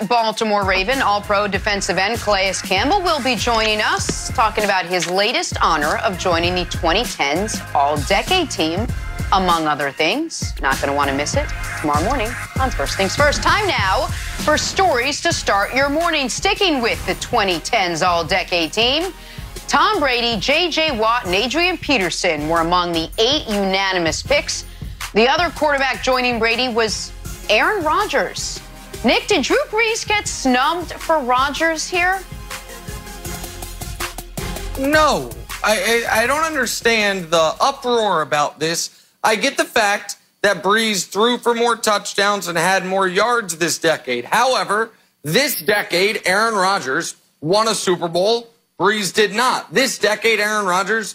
Baltimore Raven, All-Pro defensive end Calais Campbell will be joining us, talking about his latest honor of joining the 2010s All-Decade team, among other things. Not going to want to miss it tomorrow morning on First Things First. Time now for stories to start your morning. Sticking with the 2010s All-Decade team, Tom Brady, J.J. Watt, and Adrian Peterson were among the 8 unanimous picks. The other quarterback joining Brady was Aaron Rodgers. Nick, did Drew Brees get snubbed for Rodgers here? No. I don't understand the uproar about this. I get the fact that Brees threw for more touchdowns and had more yards this decade. However, this decade, Aaron Rodgers won a Super Bowl. Brees did not. This decade, Aaron Rodgers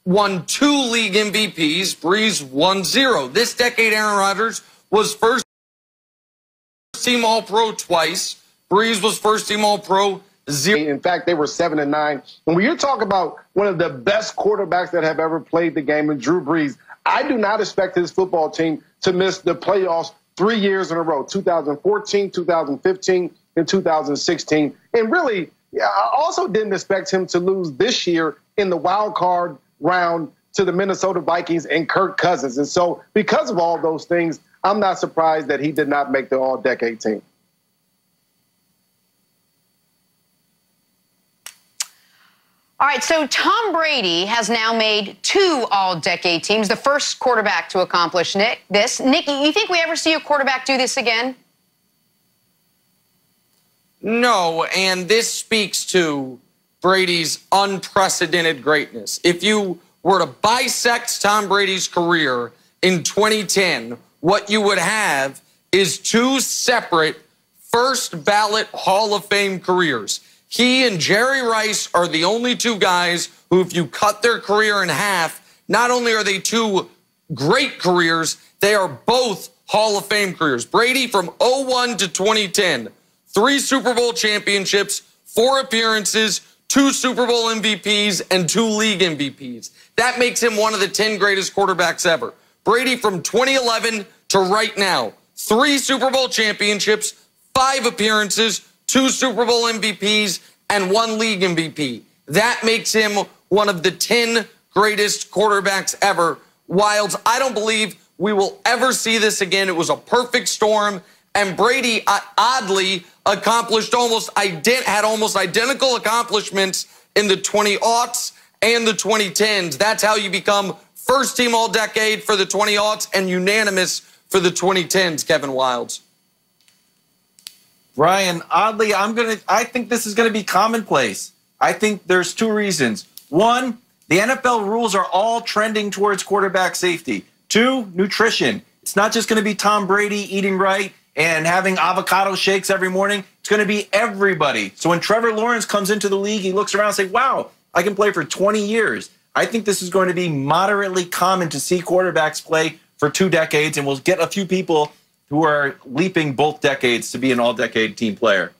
won 2 league MVPs. Brees won 0. This decade, Aaron Rodgers was first-team All-Pro twice. Brees was first-team All-Pro 0. In fact, they were 7-9. And when you talk about one of the best quarterbacks that have ever played the game, and Drew Brees, I do not expect his football team to miss the playoffs 3 years in a row, 2014, 2015, and 2016. And really, I also didn't expect him to lose this year in the wild card round to the Minnesota Vikings and Kirk Cousins. And so because of all those things, I'm not surprised that he did not make the All-Decade team. All right, so Tom Brady has now made 2 All-Decade teams, the first quarterback to accomplish this. Nick, you think we ever see a quarterback do this again? No, and this speaks to Brady's unprecedented greatness. If you were to bisect Tom Brady's career in 2010, what you would have is 2 separate first-ballot Hall of Fame careers. He and Jerry Rice are the only 2 guys who, if you cut their career in half, not only are they 2 great careers, they are both Hall of Fame careers. Brady from 2001 to 2010, 3 Super Bowl championships, 4 appearances, 2 Super Bowl MVPs, and 2 league MVPs. That makes him one of the 10 greatest quarterbacks ever. Brady from 2011 to right now, 3 Super Bowl championships, 5 appearances, 2 Super Bowl MVPs, and 1 league MVP. That makes him one of the 10 greatest quarterbacks ever. Wilds, I don't believe we will ever see this again. It was a perfect storm, and Brady oddly accomplished had almost identical accomplishments in the 20-aughts and the 2010s. That's how you become first-team All-Decade for the 20-aughts and unanimous for the 2010s, Kevin Wilds. Ryan, oddly, I think this is going to be commonplace. I think there's 2 reasons. 1, the NFL rules are all trending towards quarterback safety. 2, nutrition. It's not just going to be Tom Brady eating right and having avocado shakes every morning. It's going to be everybody. So when Trevor Lawrence comes into the league, he looks around and says, wow, I can play for 20 years. I think this is going to be moderately common to see quarterbacks play for 2 decades, and we'll get a few people who are leaping both decades to be an all-decade team player.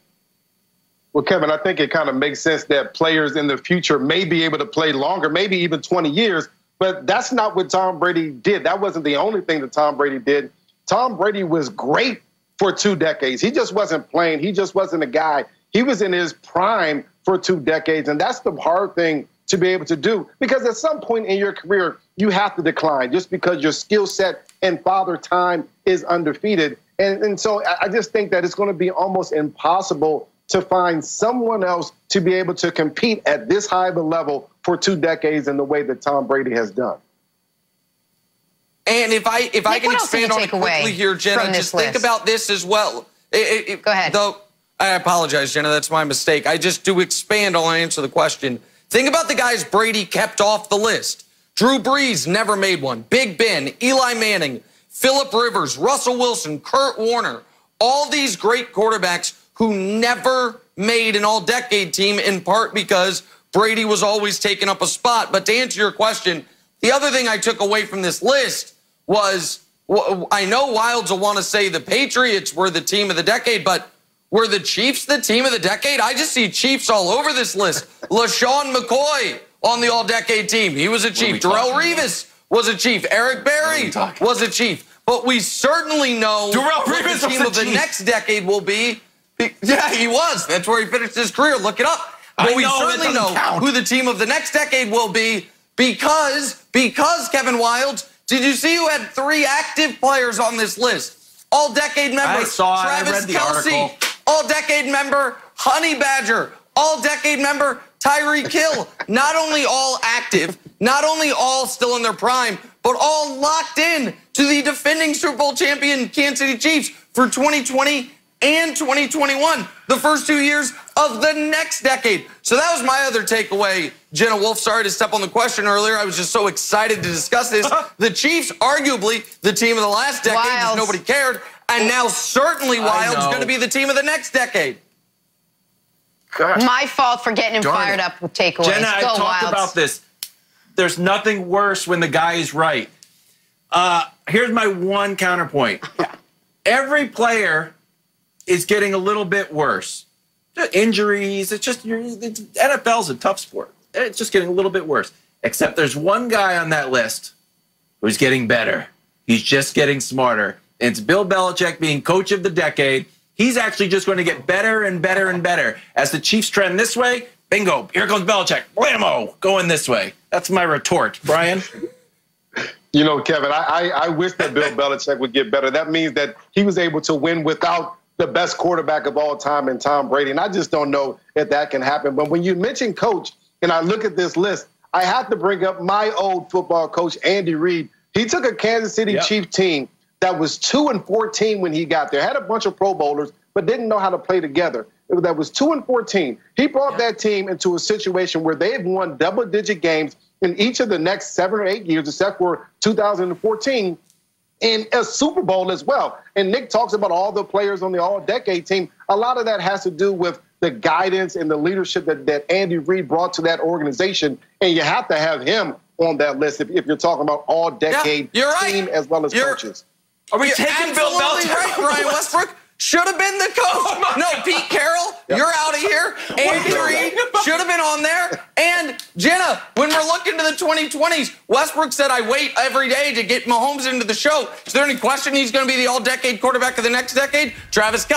Well, Kevin, I think it kind of makes sense that players in the future may be able to play longer, maybe even 20 years, but that's not what Tom Brady did. That wasn't the only thing that Tom Brady did. Tom Brady was great for 2 decades. He just wasn't playing. He just wasn't a guy. He was in his prime for 2 decades, and that's the hard thing to be able to do, because at some point in your career, you have to decline just because your skill set and father time is undefeated. And so I just think that it's going to be almost impossible to find someone else to be able to compete at this high of a level for 2 decades in the way that Tom Brady has done. And if I can expand on it quickly here, Jenna, just think about this as well. Go ahead. I apologize, Jenna, that's my mistake. I just do expand, I'll answer the question. Think about the guys Brady kept off the list. Drew Brees never made one. Big Ben, Eli Manning, Phillip Rivers, Russell Wilson, Kurt Warner, all these great quarterbacks who never made an all-decade team, in part because Brady was always taking up a spot. But to answer your question, the other thing I took away from this list was, I know Wilds will want to say the Patriots were the team of the decade, but were the Chiefs the team of the decade? I just see Chiefs all over this list. LaShawn McCoy on the all-decade team. He was a Chief. Darrelle Revis was a Chief. Eric Berry was a Chief. But we certainly know what the team of the next decade will be, Yeah, he was. That's where he finished his career. Look it up. But we certainly know who the team of the next decade will be because Kevin Wildes, did you see who had 3 active players on this list? All-decade member Travis Kelce, all-decade member Honey Badger, all-decade member Tyreek Hill. Not only all active, not only all still in their prime, but all locked in to the defending Super Bowl champion Kansas City Chiefs for 2020 and 2021, the first 2 years of the next decade. So that was my other takeaway. Jenna Wolf, sorry to step on the question earlier. I was just so excited to discuss this. The Chiefs, arguably the team of the last decade, because nobody cared, and now certainly Wildes going to be the team of the next decade. God. My fault for getting him fired up with takeaways. Jenna, I talked about this. There's nothing worse when the guy is right. Here's my one counterpoint. Every player is getting a little bit worse. Injuries, NFL's a tough sport. It's just getting a little bit worse. Except there's one guy on that list who's getting better. He's just getting smarter. And it's Bill Belichick being coach of the decade. He's actually just going to get better and better and better. As the Chiefs trend this way, bingo, here comes Belichick. Blammo, going this way. That's my retort. Brian? You know, Kevin, I wish that Bill Belichick would get better. That means that he was able to win without the best quarterback of all time in Tom Brady. And I just don't know if that can happen. But when you mention coach, and I look at this list, I have to bring up my old football coach, Andy Reid. He took a Kansas City Chiefs team that was 2-14 when he got there, had a bunch of Pro Bowlers, but didn't know how to play together. That was 2-14. He brought that team into a situation where they've won double-digit games in each of the next 7 or 8 years, except for 2014, and a Super Bowl as well. And Nick talks about all the players on the all-decade team. A lot of that has to do with the guidance and the leadership that Andy Reid brought to that organization, and you have to have him on that list if you're talking about all-decade team as well as coaches. Are we taking Bill Belichick? Right, Brian Westbrook should have been the coach. No, Pete Carroll, you're out of here. Andy Reid should have been on there. And Jenna, when we're looking to the 2020s, Westbrook said, I wait every day to get Mahomes into the show. Is there any question he's going to be the all-decade quarterback of the next decade? Travis Kelce.